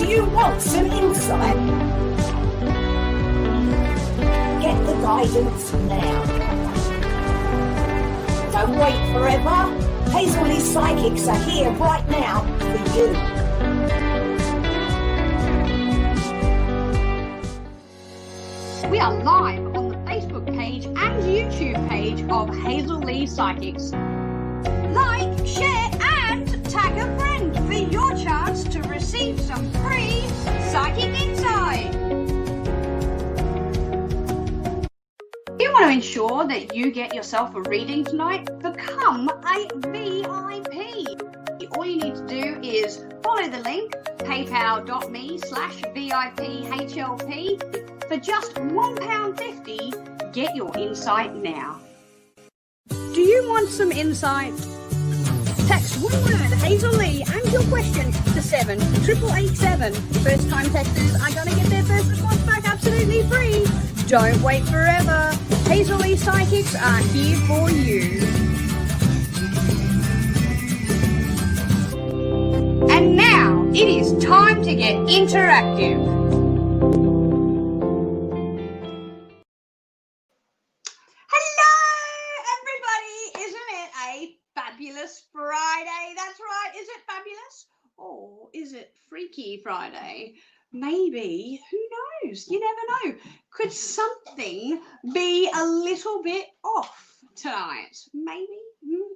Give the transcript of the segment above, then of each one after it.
Do you want some insight? Get the guidance now. Don't wait forever. Hazels Psychics are here right now for you. We are live on the Facebook page and YouTube page of Hazels Psychics. Like, share and tag a friend for your chance to receive some free psychic insight. If you want to ensure that you get yourself a reading tonight, become a VIP. All you need to do is follow the link paypal.me/VIPHLP. For just £1.50, get your insight now. Do you want some insight? Text one word Hazel Lee and your question to 78887. First time texters are going to get their first response back absolutely free. Don't wait forever. Hazels Psychics are here for you. And now it is time to get interactive. Fabulous Friday. That's right. Is it fabulous? Or is it Freaky Friday? Maybe. Who knows? You never know. Could something be a little bit off tonight? Maybe.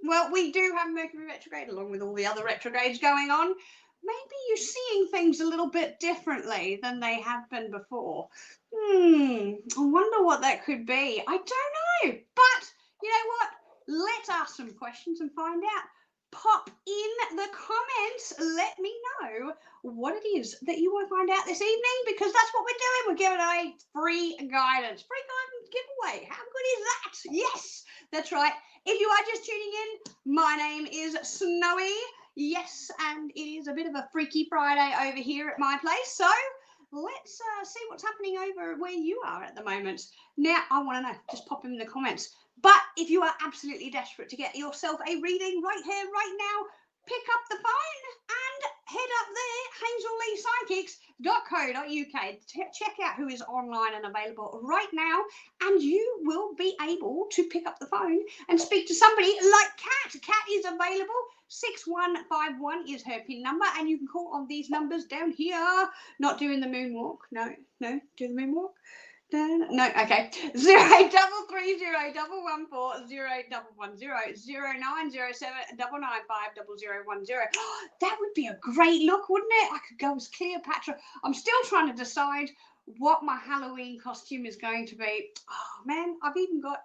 Well, we do have Mercury retrograde along with all the other retrogrades going on. Maybe you're seeing things a little bit differently than they have been before. I wonder what that could be. I don't know. But you know what? Let's ask some questions and find out. Pop in the comments. Let me know what it is that you want to find out this evening, because that's what we're doing. We're giving away free guidance. Free guidance giveaway. How good is that? Yes, that's right. If you are just tuning in, my name is Snowy. Yes, and it is a bit of a Freaky Friday over here at my place. So let's see what's happening over where you are at the moment. Now, I want to know. Just pop in the comments. But if you are absolutely desperate to get yourself a reading right here, right now, pick up the phone and head up there, hazelsleepsychics.co.uk. Check out who is online and available right now, and you will be able to pick up the phone and speak to somebody like Kat. Kat is available. 6151 is her PIN number, and you can call on these numbers down here. Not doing the moonwalk. No, do the moonwalk. No, okay. 0833011408110090799950010. That would be a great look, wouldn't it? I could go as Cleopatra. I'm still trying to decide what my Halloween costume is going to be. Oh man, I've even got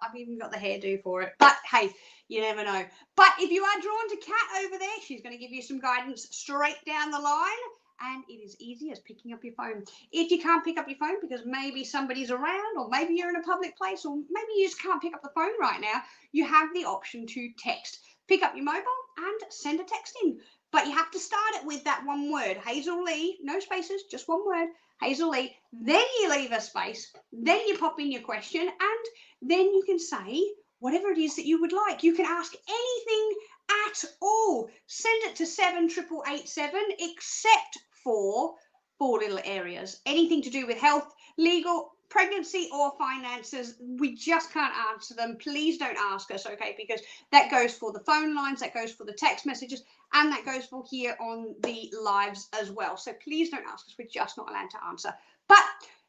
the hairdo for it. But hey, you never know. But if you are drawn to Kat over there, she's going to give you some guidance straight down the line. And it is easy as picking up your phone. If you can't pick up your phone because maybe somebody's around, or maybe you're in a public place, or maybe you just can't pick up the phone right now, you have the option to text. Pick up your mobile and send a text in. But you have to start it with that one word, Hazel Lee, no spaces, just one word, Hazel Lee. Then you leave a space, then you pop in your question, and then you can say whatever it is that you would like. You can ask anything at all. Send it to 78887, except for 4 little areas. Anything to do with health, legal, pregnancy, or finances, we just can't answer them. Please don't ask us, okay? Because that goes for the phone lines, that goes for the text messages, and that goes for here on the lives as well. So please don't ask us. We're just not allowed to answer. But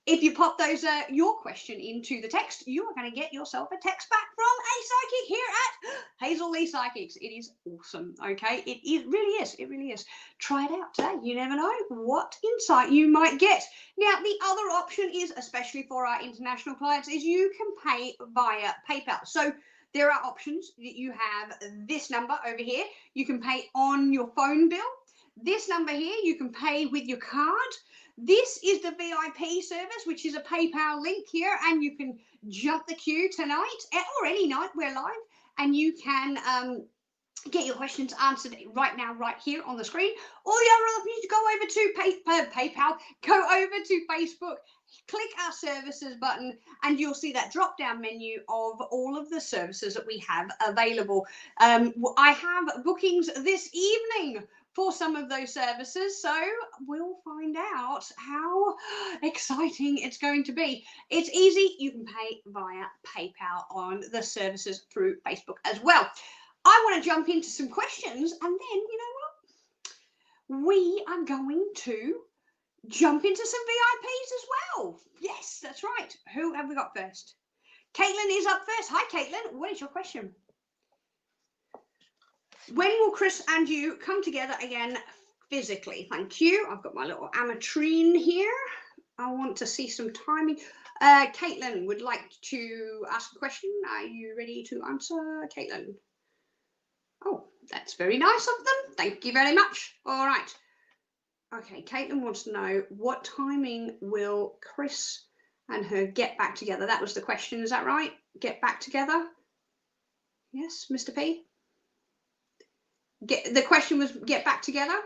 if you pop those your question into the text, you are going to get yourself a text back from a psychic here at Hazels Psychics. It is awesome, okay? It really is. It really is. Try it out today. You never know what insight you might get. Now, the other option is, especially for our international clients, is you can pay via PayPal. So there are options. You have this number over here. You can pay on your phone bill. This number here, you can pay with your card. This is the VIP service, which is a PayPal link here, and you can jump the queue tonight or any night. We're live, and you can get your questions answered right now, right here on the screen. Or the other option is to go over to PayPal, go over to Facebook, click our services button, and you'll see that drop down menu of all of the services that we have available. I have bookings this evening for some of those services. So we'll find out how exciting it's going to be. It's easy. You can pay via PayPal on the services through Facebook as well. I want to jump into some questions, and then, you know what? We are going to jump into some VIPs as well. Yes, that's right. Who have we got first? Caitlin is up first. Hi, Caitlin. What is your question? When will Chris and you come together again physically? Thank you. I've got my little ametrine here. I want to see some timing. Caitlin would like to ask a question. Are you ready to answer, Caitlin? Oh, that's very nice of them. Thank you very much. All right. Okay, Caitlin wants to know, what timing will Chris and her get back together? That was the question. Is that right? Get back together? Yes, Mr. P? The question was get back together?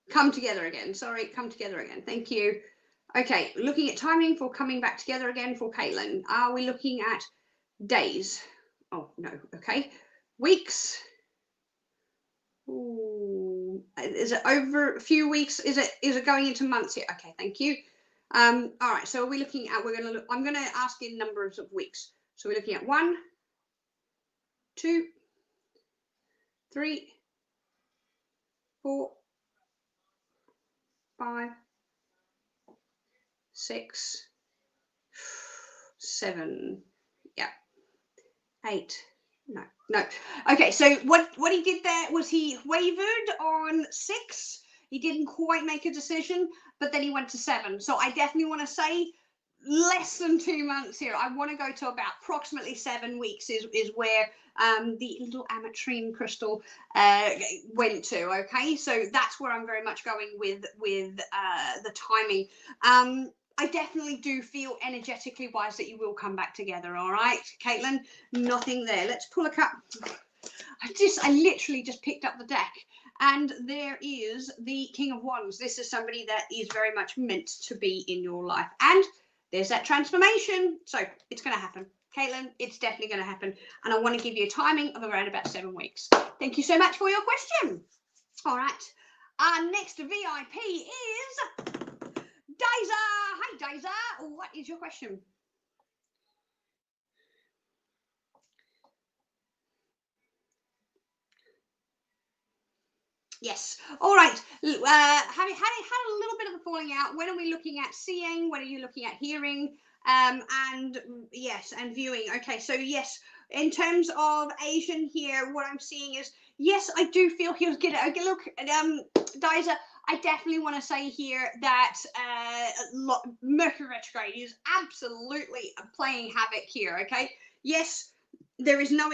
Come together again. Sorry, come together again. Thank you. Okay, looking at timing for coming back together again for Caitlin. Are we looking at days? Oh, no. Okay. Weeks? Ooh. Is it over a few weeks? Is it going into months here? Okay, thank you. All right, so are we looking at, I'm going to ask in numbers of weeks. So we're looking at 1, 2, 3, 4, 5, 6, 7, yeah, 8. No. Okay, so what he did there was he wavered on 6. He didn't quite make a decision, but then he went to 7. So I definitely want to say less than 2 months here. I want to go to about approximately 7 weeks is where the little ametrine crystal went to. Okay, so that's where I'm very much going with the timing. I definitely do feel energetically wise that you will come back together. All right, Caitlin, nothing there. Let's pull a cup. I literally just picked up the deck, and there is the King of Wands. This is somebody that is very much meant to be in your life, and there's that transformation. So it's going to happen, Caitlin. It's definitely going to happen, and I want to give you a timing of around about 7 weeks. Thank you so much for your question. All right, our next VIP is Daisa. Hi, Daisa. What is your question? Yes. All right. Having had a little bit of a falling out. When are we looking at seeing? When are you looking at hearing? And yes, and viewing. Okay. So yes, in terms of Asian here, what I'm seeing is, yes, I do feel he was good. Okay, look, Daisa, I definitely want to say here that Mercury retrograde is absolutely playing havoc here. Okay. Yes. There is no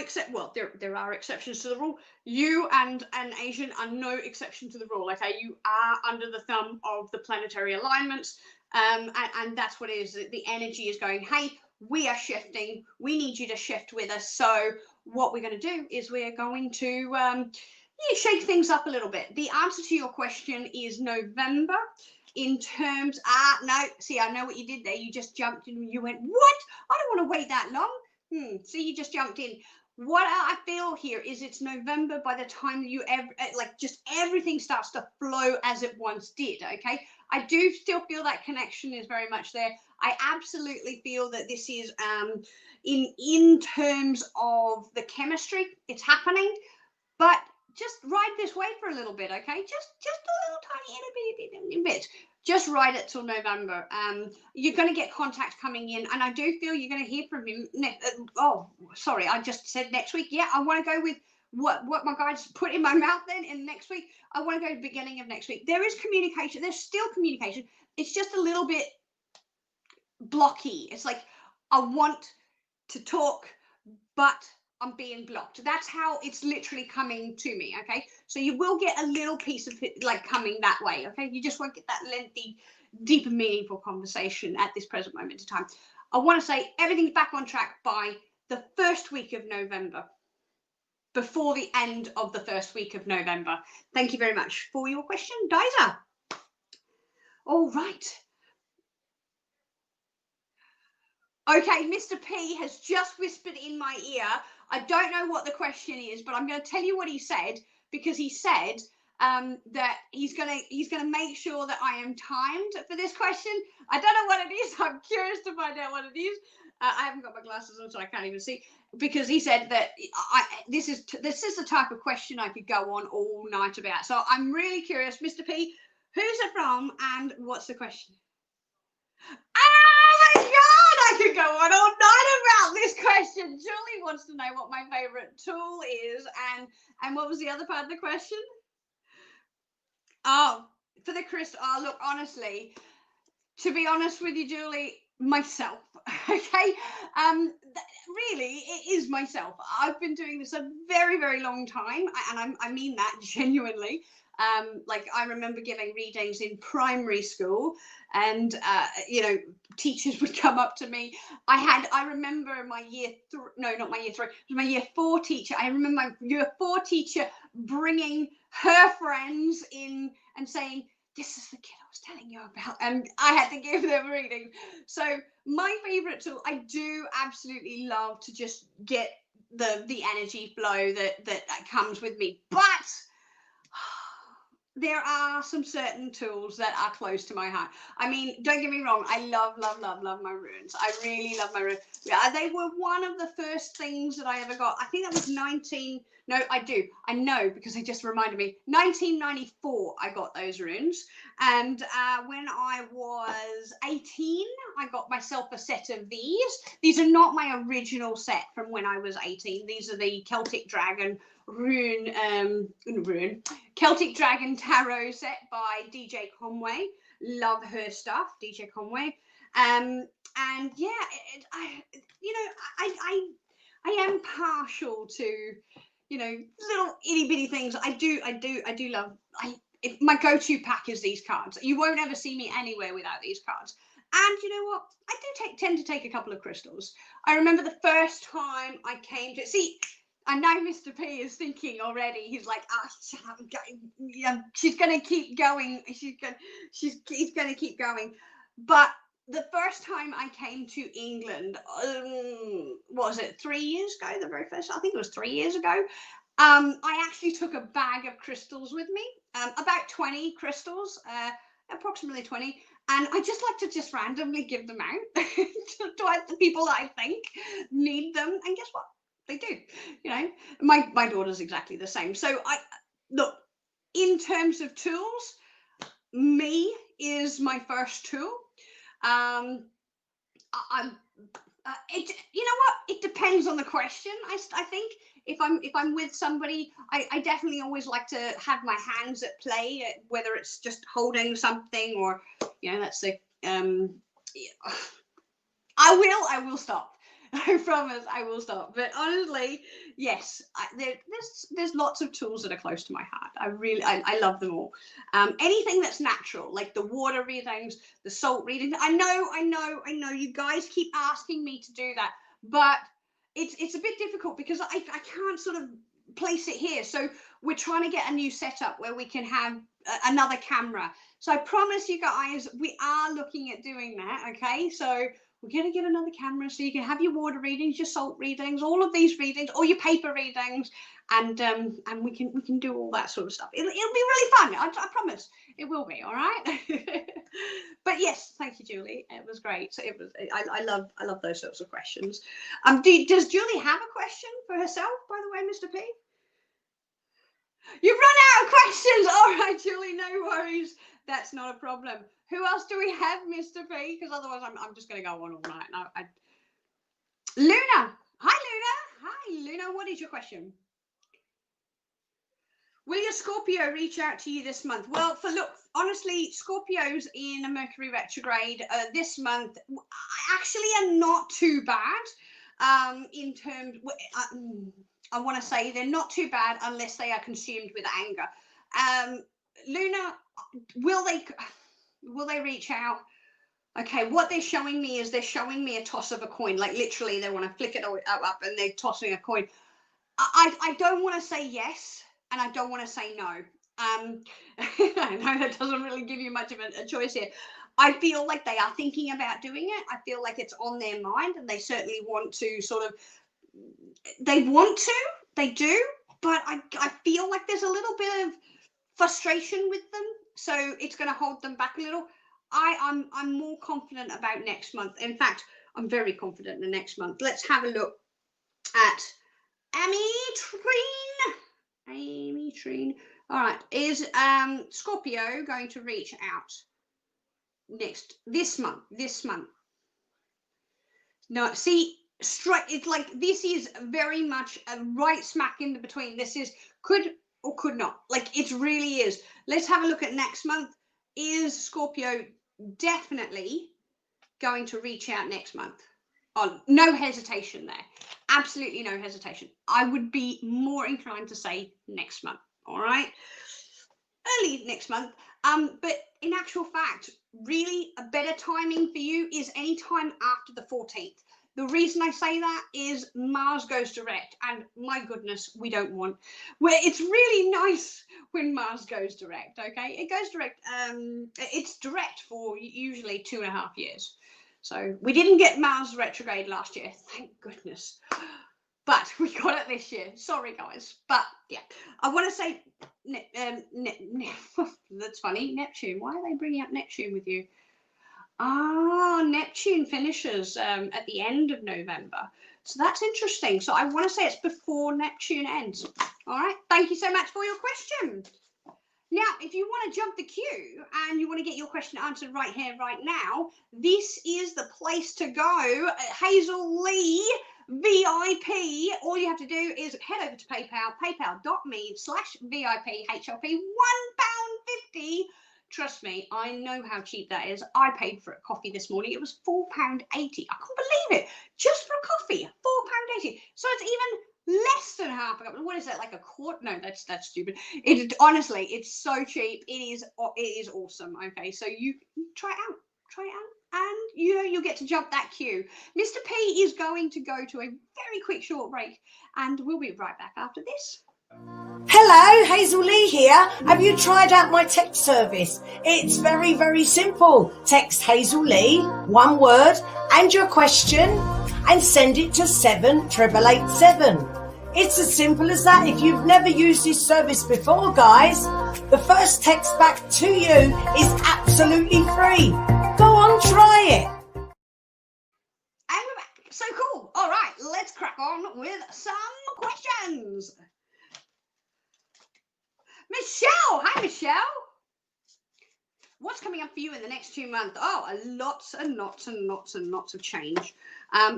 there are exceptions to the rule. You and an Asian are no exception to the rule. Okay, you are under the thumb of the planetary alignments, and that's what it is. The energy is going, hey, we are shifting. We need you to shift with us. So what we're going to do is we're going to shake things up a little bit. The answer to your question is November. In terms, no, see, I know what you did there. You just jumped in and you went, what? I don't want to wait that long. So you just jumped in. What I feel here is it's November by the time you just everything starts to flow as it once did. Okay, I do still feel that connection is very much there. I absolutely feel that this is in terms of the chemistry, it's happening, but just ride this wave for a little bit. Okay, just a little tiny bit. Just ride it till November. You're going to get contact coming in, and I do feel you're going to hear from him. I just said next week. Yeah, I want to go with what my guides put in my mouth then in next week. I want to go to the beginning of next week. There is communication. There's still communication. It's just a little bit blocky. It's like, I want to talk, but I'm being blocked. That's how it's literally coming to me. Okay, so you will get a little piece of it like coming that way. Okay, you just won't get that lengthy, deep and meaningful conversation at this present moment in time. I want to say everything's back on track by the first week of November, before the end of the first week of November. Thank you very much for your question, Daisa. All right. Okay, Mr. P has just whispered in my ear. I don't know what the question is, but I'm going to tell you what he said. because he said that he's gonna make sure that I am timed for this question. I don't know what it is. I'm curious to find out what it is. I haven't got my glasses on, so I can't even see. Because he said that this is the type of question I could go on all night about. So I'm really curious, Mr. P, who's it from and what's the question? Oh my God, I could go on all night about this question. Julie wants to know what my favorite tool is, and what was the other part of the question? Oh, for the crystal. Oh, look, honestly, to be honest with you, Julie, myself. Okay, really, it is myself. I've been doing this a very, very long time, and I mean that genuinely. Like, I remember giving readings in primary school, and you know, teachers would come up to me. I remember my year no, not my year 3, it was my year 4 teacher. I remember my year 4 teacher bringing her friends in and saying, "This is the kid I was telling you about," and I had to give them a reading. So my favorite tool, I do absolutely love to just get the energy flow that comes with me, but there are some certain tools that are close to my heart. I mean, don't get me wrong, I love my runes. I really love my runes. Yeah, they were one of the first things that I ever got. I think that was I know, because they just reminded me, 1994 I got those runes. And when I was 18, I got myself a set of these. These are not my original set from when I was 18. These are the Celtic Dragon Celtic Dragon Tarot set by DJ Conway. Love her stuff, DJ Conway. And yeah, I am partial to, you know, little itty bitty things. I do love. My go-to pack is these cards. You won't ever see me anywhere without these cards. And you know what? I do tend to take a couple of crystals. I remember the first time I came to see. I know Mr. P is thinking already. He's like, shut up, she's gonna keep going. He's gonna keep going. But the first time I came to England, what was it, 3 years ago? The very first, I think it was 3 years ago. I actually took a bag of crystals with me, about 20 crystals, approximately 20. And I just like to just randomly give them out to the people that I think need them. And guess what? They do. You know, my daughter's exactly the same. So look, in terms of tools, me is my first tool. You know what? It depends on the question. I think if I'm with somebody, I definitely always like to have my hands at play, whether it's just holding something or, you know, that's the I will stop. I promise I will stop. But honestly, yes, there's lots of tools that are close to my heart. I love them all. Anything that's natural, like the water readings, the salt readings. I know. You guys keep asking me to do that, but it's a bit difficult because I can't sort of place it here. So we're trying to get a new setup where we can have another camera. So I promise you guys, we are looking at doing that. Okay, so we're going to get another camera so you can have your water readings, your salt readings, all of these readings, all your paper readings, and we can do all that sort of stuff. It'll be really fun. I promise it will be. All right. But yes, thank you, Julie. It was great. So I love those sorts of questions. Does Julie have a question for herself, by the way, Mr. P? You've run out of questions. All right, Julie, no worries. That's not a problem. Who else do we have, Mr. P? Because otherwise I'm just going to go on all night. No, Luna. Hi, Luna. Hi, Luna. What is your question? Will your Scorpio reach out to you this month? Well, look, honestly, Scorpios in a Mercury retrograde this month actually are not too bad. In terms, I want to say they're not too bad unless they are consumed with anger. Luna, will they reach out? Okay, what they're showing me is they're showing me a toss of a coin. Like literally, they want to flick it up and they're tossing a coin. I don't want to say yes, and I don't want to say no. I know that doesn't really give you much of a choice here. I feel like they are thinking about doing it. I feel like it's on their mind, and they certainly want to they do, but I feel like there's a little bit of frustration with them, so it's going to hold them back a little. I'm more confident about next month. In fact, I'm very confident in the next month. Let's have a look at Amy Treen. All right, is Scorpio going to reach out this month? No, see, straight. It's like this is very much a right smack in the between. This is could or could not. Like it really is. Let's have a look at next month. Is Scorpio definitely going to reach out next month? Oh, no hesitation there. Absolutely no hesitation. I would be more inclined to say next month. All right, early next month. But in actual fact, really a better timing for you is any time after the 14th. The reason I say that is Mars goes direct, and my goodness, we don't want. Where it's really nice when Mars goes direct. Okay, it goes direct. It's direct for usually 2.5 years. So we didn't get Mars retrograde last year, thank goodness. But we got it this year. Sorry, guys. But yeah, I want to say, that's funny. Neptune. Why are they bringing up Neptune with you? Ah, Neptune finishes at the end of November. So that's interesting. So I want to say it's before Neptune ends. All right. Thank you so much for your question. Now, if you want to jump the queue and you want to get your question answered right here, right now, this is the place to go. Hazel Lee VIP. All you have to do is head over to PayPal, paypal.me/VIP HLP, £1.50. Trust me, I know how cheap that is. I paid for a coffee this morning. It was £4.80. I couldn't believe it. Just for a coffee, £4.80. So it's even less than half a cup. What is that, like a quart? No, that's stupid. It honestly, it's so cheap. It is awesome. Okay, so you try it out. And you'll get to jump that queue. Mr. P is going to go to a very quick short break, and we'll be right back after this. Hello, Hazel Lee here. Have you tried out my text service? It's very, very simple. Text Hazel Lee, one word, and your question, and send it to 78887. It's as simple as that. If you've never used this service before, guys, the first text back to you is absolutely free. Go on, try it. And we're back. So cool. All right, let's crack on with some questions. Michelle. Hi, Michelle. What's coming up for you in the next 2 months? Oh, lots and lots of change.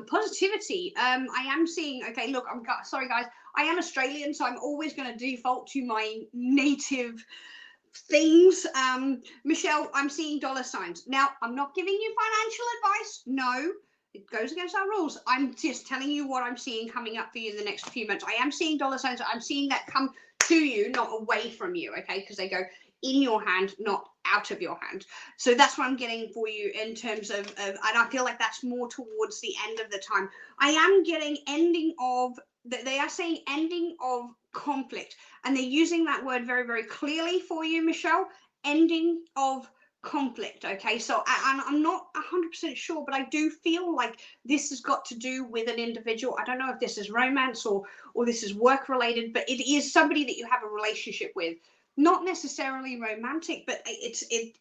Positivity. I am seeing, okay, look, sorry, guys. I am Australian, so I'm always going to default to my native things. Michelle, I'm seeing dollar signs. Now, I'm not giving you financial advice. No, it goes against our rules. I'm just telling you what I'm seeing coming up for you in the next few months. I am seeing dollar signs. I'm seeing that come to you, not away from you, okay? Because they go in your hand, not out of your hand. So that's what I'm getting for you in terms of and I feel like that's more towards the end of the time. I am getting ending of, they are saying ending of conflict, and they're using that word very, very clearly for you, Michelle. Ending of conflict. Okay, so I'm not 100% sure, but I do feel like this has got to do with an individual. I don't know if this is romance or this is work related, but it is somebody that you have a relationship with. Not necessarily romantic, but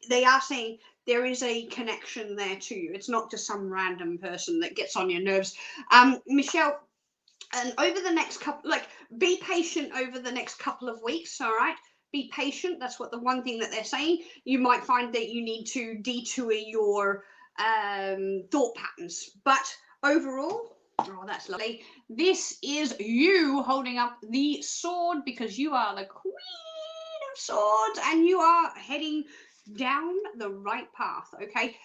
they are saying there is a connection there to you. It's not just some random person that gets on your nerves. Michelle, and over the next couple, be patient over the next couple of weeks, all right? Be patient. That's what the one thing that they're saying. You might find that you need to detour your thought patterns. But overall, oh, that's lovely. This is you holding up the sword because you are the queen of swords and you are heading down the right path, okay?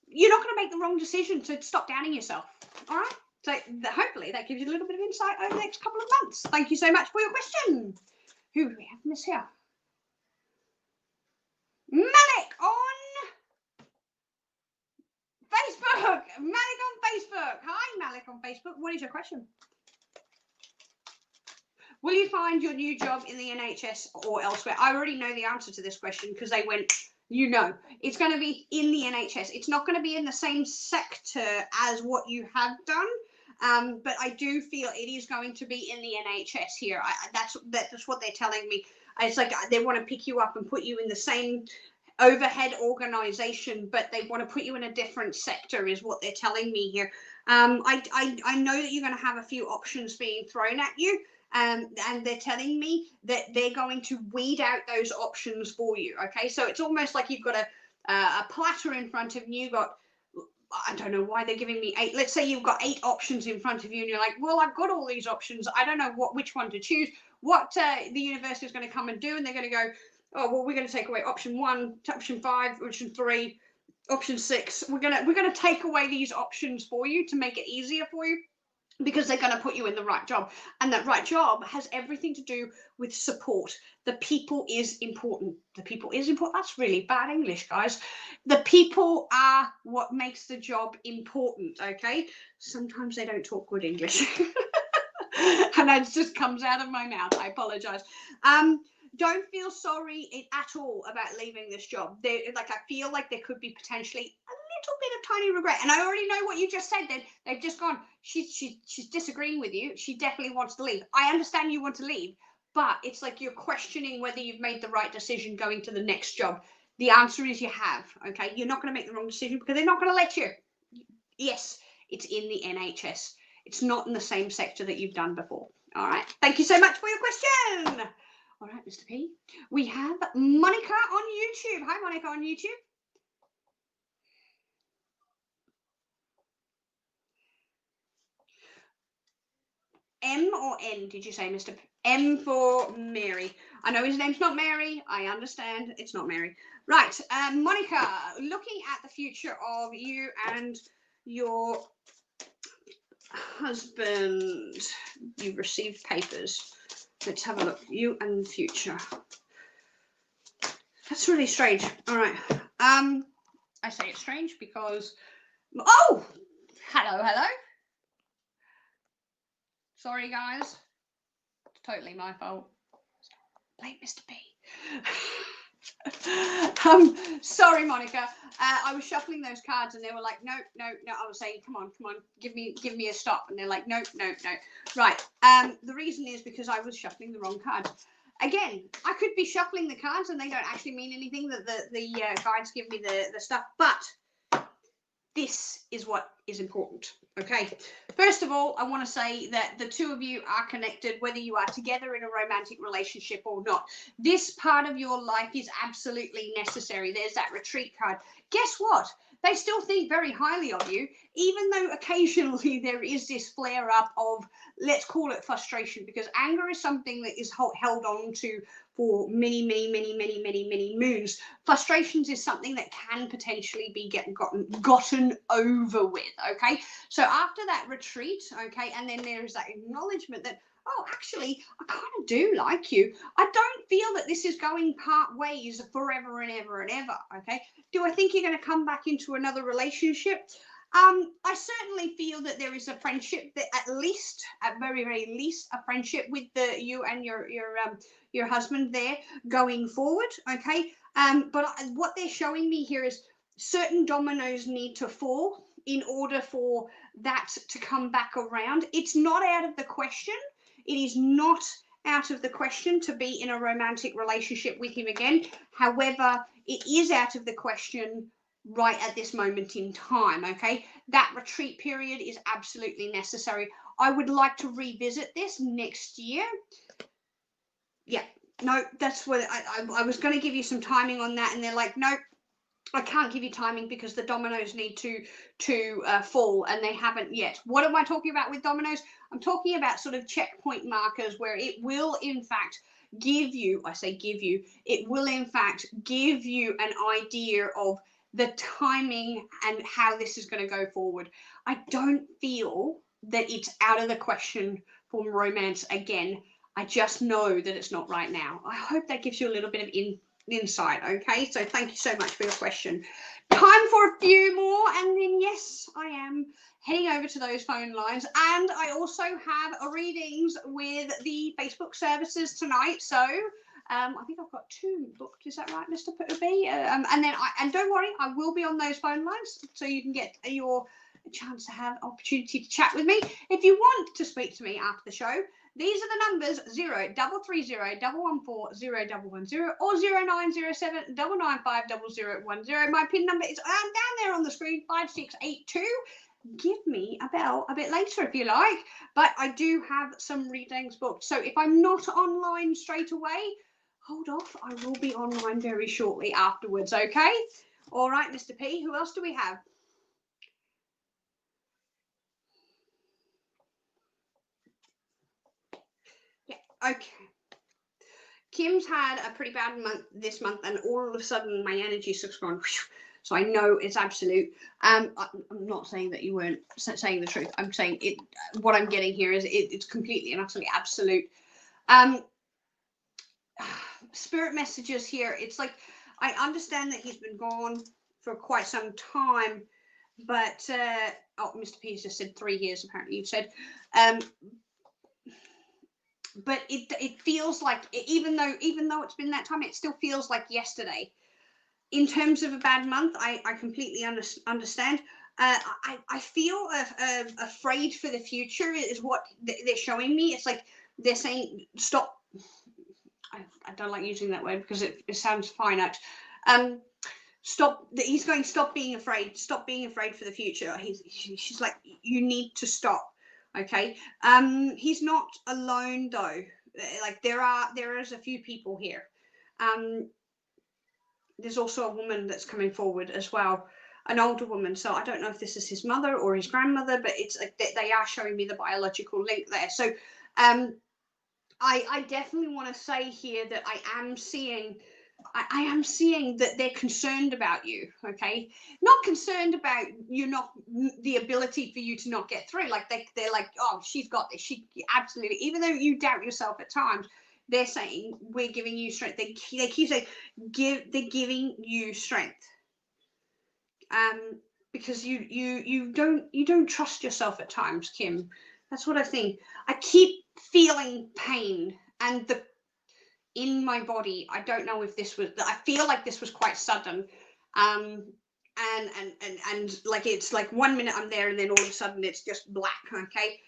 You're not going to make the wrong decision, so stop doubting yourself, all right? So hopefully that gives you a little bit of insight over the next couple of months. Thank you so much for your question. Who do we have in this here? Malik on Facebook. Malik on Facebook. Hi, Malik on Facebook. What is your question? Will you find your new job in the NHS or elsewhere? I already know the answer to this question because they went, it's going to be in the NHS. It's not going to be in the same sector as what you have done. But I do feel it is going to be in the NHS here. That's what they're telling me. It's like they want to pick you up and put you in the same overhead organization, but they want to put you in a different sector, is what they're telling me here. I know that you're going to have a few options being thrown at you, and they're telling me that they're going to weed out those options for you. Okay, so it's almost like you've got a platter in front of you. You've got, I don't know why they're giving me 8. Let's say you've got 8 options in front of you, and you're like, well, I've got all these options. I don't know which one to choose. What the university is going to come and do, and they're going to go, oh, well, we're going to take away option 1, option 5, option 3, option 6. We're going to take away these options for you to make it easier for you, because they're going to put you in the right job. And that right job has everything to do with support. The people is important. The people is important. That's really bad English, guys. The people are what makes the job important, okay? Sometimes they don't talk good English. And that just comes out of my mouth. I apologize. Don't feel sorry at all about leaving this job. I feel like there could be potentially a little bit of tiny regret. And I already know what you just said then. They've just gone, she's disagreeing with you. She definitely wants to leave. I understand you want to leave, but it's like you're questioning whether you've made the right decision going to the next job. The answer is you have, okay? You're not going to make the wrong decision because they're not going to let you. Yes, it's in the NHS. It's not in the same sector that you've done before. All right. Thank you so much for your question. All right, Mr. P. We have Monica on YouTube. Hi, Monica on YouTube. M or N, did you say, Mr. P? M for Mary. I know his name's not Mary. I understand it's not Mary. Right, Monica, looking at the future of you and your husband, you've received papers. Let's have a look. You and the future. That's really strange. All right. I say it's strange because, oh, hello. Sorry, guys. It's totally my fault. Blame Mr. B. Sorry, Monica. I was shuffling those cards and they were like, no. I was saying, come on, give me a stop. And they're like, no. Right. The reason is because I was shuffling the wrong cards. Again, I could be shuffling the cards and they don't actually mean anything, that the guides give me the stuff, but this is what is important. Okay, first of all, I want to say that the two of you are connected, whether you are together in a romantic relationship or not. This part of your life is absolutely necessary. There's that retreat card. Guess what? They still think very highly of you, even though occasionally there is this flare up of, let's call it frustration, because anger is something that is held on to for many moons. Frustrations is something that can potentially be gotten over with. Okay, so after that retreat, okay, and then there's that acknowledgement that, oh, actually, I kind of do like you. I don't feel that this is going part ways forever and ever. Okay, do I think you're going to come back into another relationship? I certainly feel that there is a friendship, that at very least, a friendship with you and your husband there going forward. Okay, but what they're showing me here is certain dominoes need to fall in order for that to come back around. It's not out of the question. It is not out of the question to be in a romantic relationship with him again. However, it is out of the question right at this moment in time. Okay, that retreat period is absolutely necessary. I would like to revisit this next year. Yeah, no, that's what I was going to give you some timing on that, and they're like, nope, I can't give you timing because the dominoes need to fall, and they haven't yet. What am I talking about with dominoes? I'm talking about sort of checkpoint markers where it will in fact give you, it will in fact give you an idea of the timing and how this is going to go forward. I don't feel that it's out of the question for romance again. I just know that it's not right now. I hope that gives you a little bit of insight. Okay, so thank you so much for your question. Time for a few more, and then yes, I am heading over to those phone lines, and I also have readings with the Facebook services tonight. So I think I've got 2 booked. Is that right, Mr. B? And then don't worry, I will be on those phone lines, so you can get your a chance to have opportunity to chat with me. If you want to speak to me after the show, these are the numbers: 0330 114 0110 or 0907 995 0010. My PIN number is down there on the screen, 5682. Give me a bell a bit later if you like, but I do have some readings booked. So if I'm not online straight away, hold off. I will be online very shortly afterwards, okay? All right, Mr. P, who else do we have? Yeah, okay. Kim's had a pretty bad month this month, and all of a sudden my energy's just gone. So I know it's absolute. I'm not saying that you weren't saying the truth. I'm saying it. What I'm getting here is it's completely and utterly absolute. Spirit messages here. It's like, I understand that he's been gone for quite some time, but oh, Mr. P just said 3 years. Apparently, you've said. But it feels like, even though it's been that time, it still feels like yesterday. In terms of a bad month, I completely understand. I feel afraid for the future is what they're showing me. It's like they're saying, stop. I don't like using that word because it sounds finite. Stop. He's going, stop being afraid. Stop being afraid for the future. She's like, you need to stop. Okay. He's not alone though. Like there is a few people here. There's also a woman that's coming forward as well, an older woman. So I don't know if this is his mother or his grandmother, but it's like they are showing me the biological link there. So I definitely want to say here that I am seeing that they're concerned about you. Okay, not concerned about you, not the ability for you to not get through. Like they're like, oh, she's got this. She absolutely, even though you doubt yourself at times, they're saying we're giving you strength. They keep saying they're giving you strength. Because you don't trust yourself at times, Kim. That's what I think. I keep feeling pain and in my body. I don't know if this was, I feel like this was quite sudden. And like it's like 1 minute I'm there and then all of a sudden it's just black. Okay.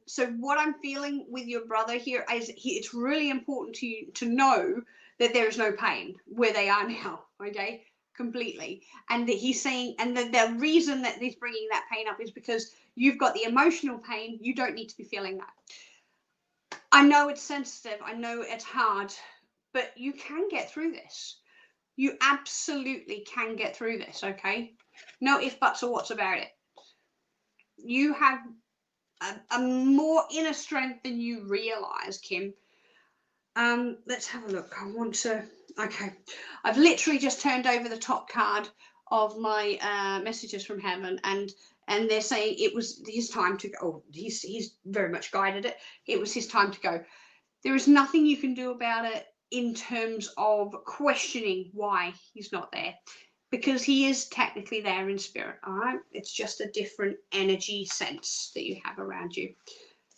So what I'm feeling with your brother here is it's really important to you to know that there is no pain where they are now. Okay. Completely. And that he's saying, and the reason that he's bringing that pain up is because you've got the emotional pain. You don't need to be feeling that. I know it's sensitive. I know it's hard, but you can get through this. You absolutely can get through this. Okay. No ifs, buts, or whats about it. You have a more inner strength than you realize, Kim. Let's have a look. I want to, okay. I've literally just turned over the top card of my messages from heaven, and they're saying it was his time to go. Oh, he's very much guided it. It was his time to go. There is nothing you can do about it in terms of questioning why he's not there, because he is technically there in spirit. All right. It's just a different energy sense that you have around you.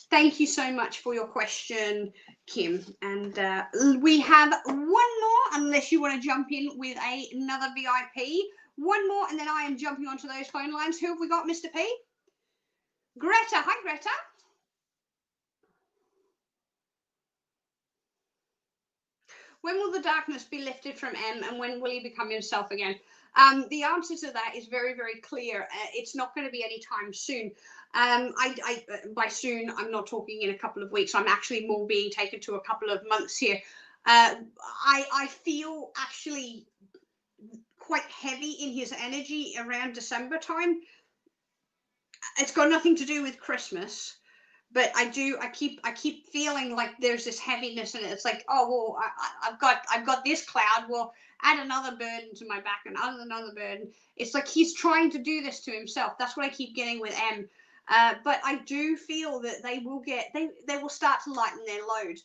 Thank you so much for your question, Kim. And we have one more, unless you want to jump in with another VIP. One more, and then I am jumping onto those phone lines. Who have we got, Mr. P? Greta. Hi, Greta. When will the darkness be lifted from M, and when will he become himself again? The answer to that is very, very clear. It's not going to be anytime soon. By soon, I'm not talking in a couple of weeks. I'm actually more being taken to a couple of months here. I feel actually quite heavy in his energy around December time. It's got nothing to do with Christmas, but I keep feeling like there's this heaviness in it. It's like, oh well, I've got this cloud. Well, add another burden to my back and add another burden. It's like he's trying to do this to himself. That's what I keep getting with M. But I do feel that they will start to lighten their load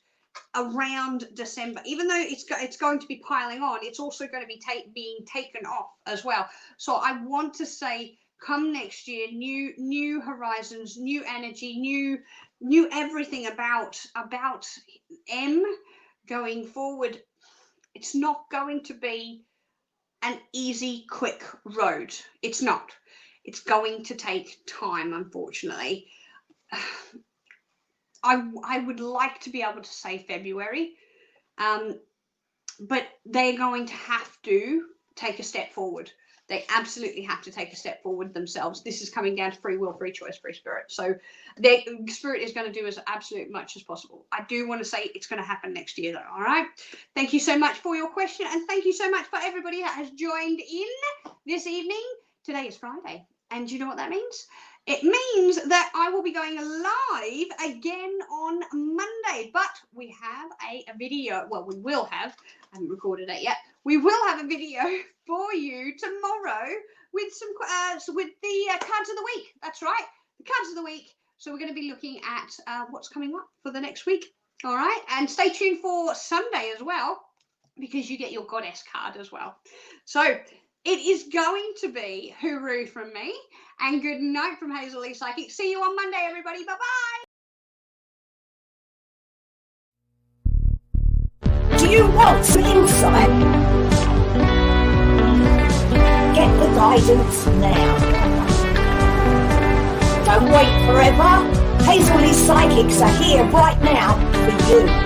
around December. Even though it's going to be piling on, it's also going to be being taken off as well. So I want to say, come next year, new horizons, new energy, new everything about M going forward. It's not going to be an easy, quick road. It's not. It's going to take time, unfortunately. I would like to be able to say February, but they're going to have to take a step forward. They absolutely have to take a step forward themselves. This is coming down to free will, free choice, free spirit. So their spirit is going to do as absolute much as possible. I do want to say it's going to happen next year, though. All right. Thank you so much for your question, and thank you so much for everybody that has joined in this evening. Today is Friday, and do you know what that means? It means that I will be going live again on Monday, but we have a video. Well, we will have. I haven't recorded it yet. We will have a video for you tomorrow with some with the cards of the week. That's right, the cards of the week. So we're going to be looking at what's coming up for the next week. All right, and stay tuned for Sunday as well, because you get your goddess card as well. So it is going to be hooroo from me and good night from Hazel Lee Psychic. See you on Monday, everybody. Bye-bye. Do you want some insight? Get the guidance now. Don't wait forever. Hazel Lee Psychics are here right now for you.